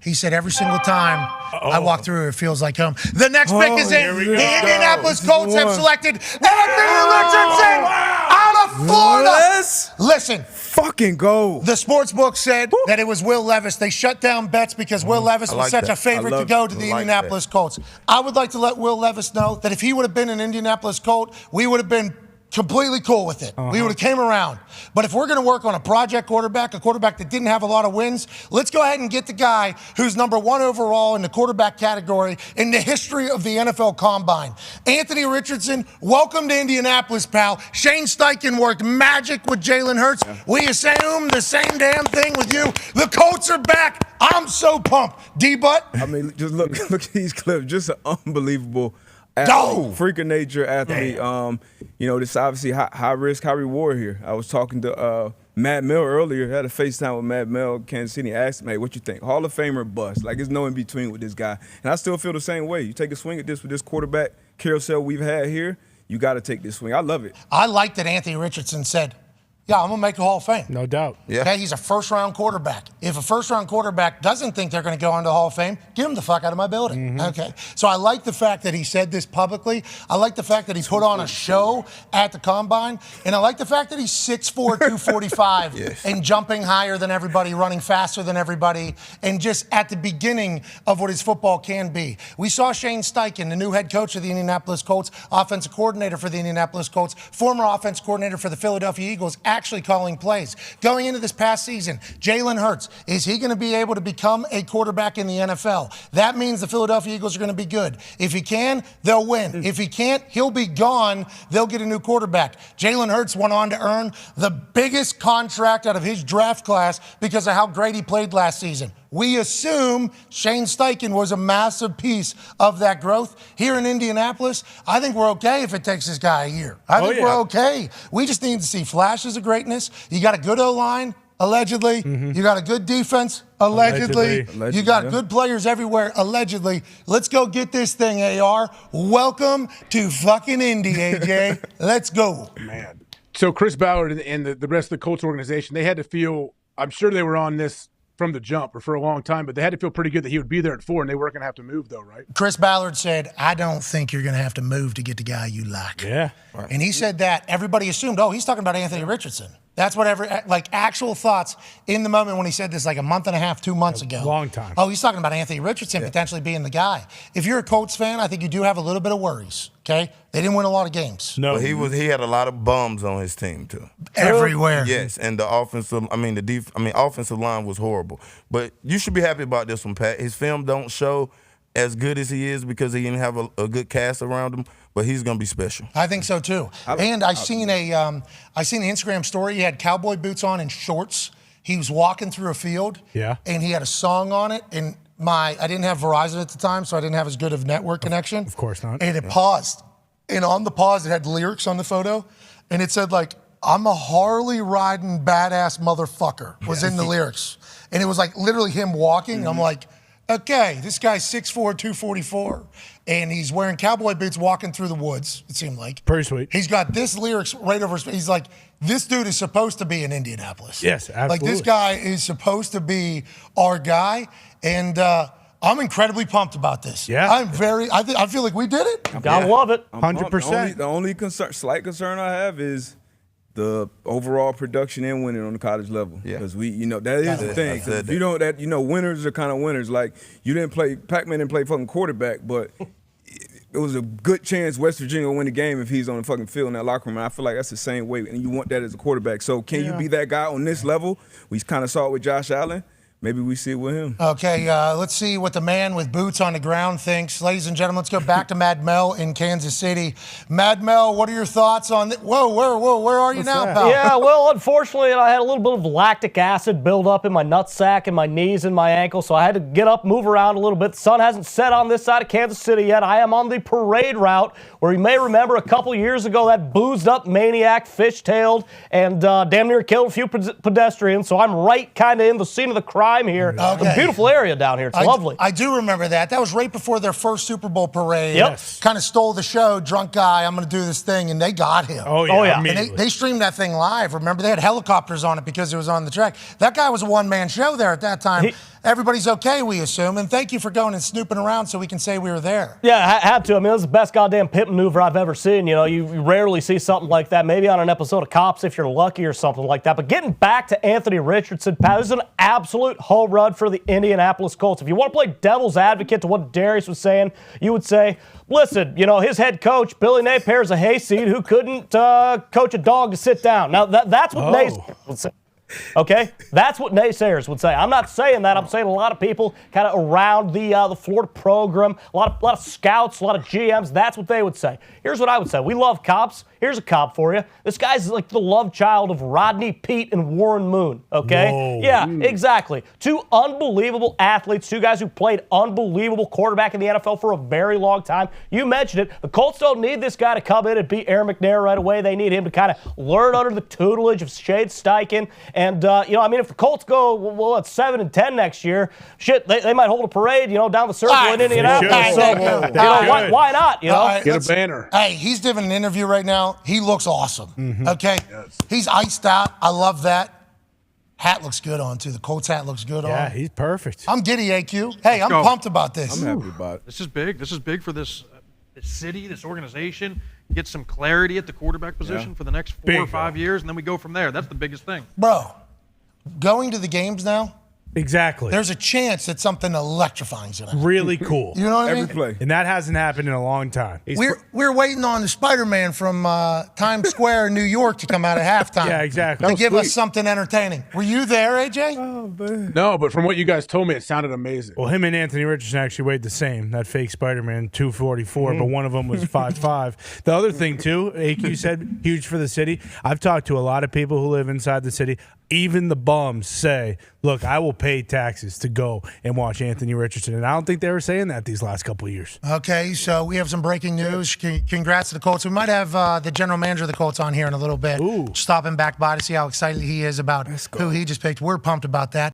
He said every single time I walk through, it feels like home. The next pick is in. The Indianapolis Colts have selected Anthony Richardson out of Florida. Listen. Fucking go. The sports book said that it was Will Levis. They shut down bets because Will Levis was such a favorite to go to the Indianapolis Colts. I would like to let Will Levis know that if he would have been an Indianapolis Colt, we would have been completely cool with it. We would have came around. But if we're going to work on a project quarterback, a quarterback that didn't have a lot of wins, let's go ahead and get the guy who's number 1 overall in the quarterback category in the history of the NFL Combine. Anthony Richardson, welcome to Indianapolis, pal. Shane Steichen worked magic with Jalen Hurts. We assume the same damn thing with you. The Colts are back. I'm so pumped. D-Butt? I mean, just look at these clips. Just an unbelievable freak of nature athlete. This obviously high risk, high reward here. I was talking to Matt Mill earlier. Had a FaceTime with Matt Mill, Kansas City. Asked him, hey, what you think? Hall of Famer bust. Like, there's no in between with this guy. And I still feel the same way. You take a swing at this with this quarterback carousel we've had here, you got to take this swing. I love it. I like that Anthony Richardson said, yeah, I'm going to make the Hall of Fame. No doubt. Yeah. Okay, he's a first-round quarterback. If a first-round quarterback doesn't think they're going to go into the Hall of Fame, get him the fuck out of my building. Okay, so I like the fact that he said this publicly. I like the fact that he put on a show at the Combine. And I like the fact that he's 6'4", 245 and jumping higher than everybody, running faster than everybody, and just at the beginning of what his football can be. We saw Shane Steichen, the new head coach of the Indianapolis Colts, offensive coordinator for the Indianapolis Colts, former offensive coordinator for the Philadelphia Eagles, actually calling plays. Going into this past season, Jalen Hurts, is he going to be able to become a quarterback in the NFL? That means the Philadelphia Eagles are going to be good. If he can, they'll win. If he can't, he'll be gone. They'll get a new quarterback. Jalen Hurts went on to earn the biggest contract out of his draft class because of how great he played last season. We assume Shane Steichen was a massive piece of that growth. Here in Indianapolis, I think we're okay if it takes this guy a year. I think we're okay. We just need to see flashes of greatness. You got a good O-line, allegedly. You got a good defense, allegedly. You got good players everywhere, allegedly. Let's go get this thing, AR. Welcome to fucking Indy, AJ. Let's go. Man. So Chris Ballard and the rest of the Colts organization, they had to feel, I'm sure they were on this from the jump or for a long time, but they had to feel pretty good that he would be there at 4 and they weren't going to have to move though, right? Chris Ballard said, I don't think you're going to have to move to get the guy you like. Yeah. Right. And he said that. Everybody assumed, he's talking about Anthony Richardson. That's actual thoughts in the moment when he said this like a month and a half, 2 months ago. Long time. He's talking about Anthony Richardson potentially being the guy. If you're a Colts fan, I think you do have a little bit of worries, okay? They didn't win a lot of games. No. But he had a lot of bums on his team too. Everywhere. Yes, and the offensive line was horrible. But you should be happy about this one, Pat. His film don't show as good as he is because he didn't have a good cast around him, but he's going to be special. I think so too. And I seen an Instagram story. He had cowboy boots on and shorts. He was walking through a field. Yeah. And he had a song on it. And I didn't have Verizon at the time, so I didn't have as good of network connection. Of course not. And it paused. And on the pause, it had lyrics on the photo. And it said like, I'm a Harley riding badass motherfucker was in the lyrics. And it was like literally him walking. And I'm like, okay, this guy's 6'4", 244, and he's wearing cowboy boots walking through the woods, it seemed like. Pretty sweet. He's got this lyrics right over his face. He's like, this dude is supposed to be in Indianapolis. Yes, absolutely. Like, this guy is supposed to be our guy, and I'm incredibly pumped about this. Yeah. I feel like we did it. Gotta love it. 100%. The only slight concern I have is the overall production and winning on the college level. Yeah. Because that is the thing. Winners are kind of winners. Like, Pac-Man didn't play fucking quarterback, but it was a good chance West Virginia will win the game if he's on the fucking field in that locker room. And I feel like that's the same way, and you want that as a quarterback. So can you be that guy on this level? We kind of saw it with Josh Allen. Maybe we see it with him. Okay, let's see what the man with boots on the ground thinks. Ladies and gentlemen, let's go back to Mad Mel in Kansas City. Mad Mel, what are your thoughts on this? Whoa, where are you now, pal? Yeah, well, unfortunately, I had a little bit of lactic acid build up in my nutsack and my knees and my ankle, so I had to get up, move around a little bit. The sun hasn't set on this side of Kansas City yet. I am on the parade route, where you may remember a couple years ago that boozed-up maniac fish-tailed and damn near killed a few pedestrians, so I'm right kind of in the scene of the crime here. Okay. It's a beautiful area down here. It's lovely. I do remember that. That was right before their first Super Bowl parade. Yep. Kind of stole the show. Drunk guy, I'm going to do this thing, and they got him. Oh, yeah. And they streamed that thing live. Remember, they had helicopters on it because it was on the track. That guy was a one-man show there at that time. everybody's okay, we assume. And thank you for going and snooping around so we can say we were there. Yeah, I had to. I mean, this is the best goddamn pit maneuver I've ever seen. You know, you rarely see something like that. Maybe on an episode of Cops if you're lucky or something like that. But getting back to Anthony Richardson, Pat, this is an absolute home run for the Indianapolis Colts. If you want to play devil's advocate to what Darius was saying, you would say, listen, you know, his head coach, Billy Napier, is a hayseed who couldn't coach a dog to sit down. Now, that's what naysayers would say. Okay? That's what naysayers would say. I'm not saying that. I'm saying a lot of people kind of around the Florida program, a lot of scouts, a lot of GMs, that's what they would say. Here's what I would say. We love cops. Here's a cop for you. This guy's like the love child of Rodney Peete and Warren Moon, okay? Whoa. Yeah, exactly. Two unbelievable athletes, two guys who played unbelievable quarterback in the NFL for a very long time. You mentioned it. The Colts don't need this guy to come in and beat Aaron McNair right away. They need him to kind of learn under the tutelage of Shade Steichen. And, you know, I mean, if the Colts go, well, at 7-10 next year, shit, they might hold a parade, you know, down the circle in Indianapolis. So, you know, why not, you know? Get a banner. Hey, he's giving an interview right now. He looks awesome. Okay? Yes. He's iced out. I love that. Hat looks good on, too. The Colts hat looks good on. Yeah, he's perfect. I'm giddy, AQ. Hey, I'm pumped about this. I'm happy about it. This is big. This is big for this city, this organization. Get some clarity at the quarterback position for the next 4 or 5 years, and then we go from there. That's the biggest thing. Bro, going to the games now, Exactly. there's a chance that something electrifying is going to happen. Really cool. You know what I mean? Every play. And that hasn't happened in a long time. We're waiting on the Spider-Man from Times Square in New York to come out at halftime. Yeah, exactly. To give us something entertaining. Were you there, AJ? Oh, man. No, but from what you guys told me, it sounded amazing. Well, him and Anthony Richardson actually weighed the same, that fake Spider-Man, 244, but one of them was 5'5". The other thing, too, AQ said, huge for the city. I've talked to a lot of people who live inside the city. Even the bums say, look, I will pay taxes to go and watch Anthony Richardson. And I don't think they were saying that these last couple of years. Okay, so we have some breaking news. Congrats to the Colts. We might have the general manager of the Colts on here in a little bit. Ooh. Stopping back by to see how excited he is about who he just picked. We're pumped about that.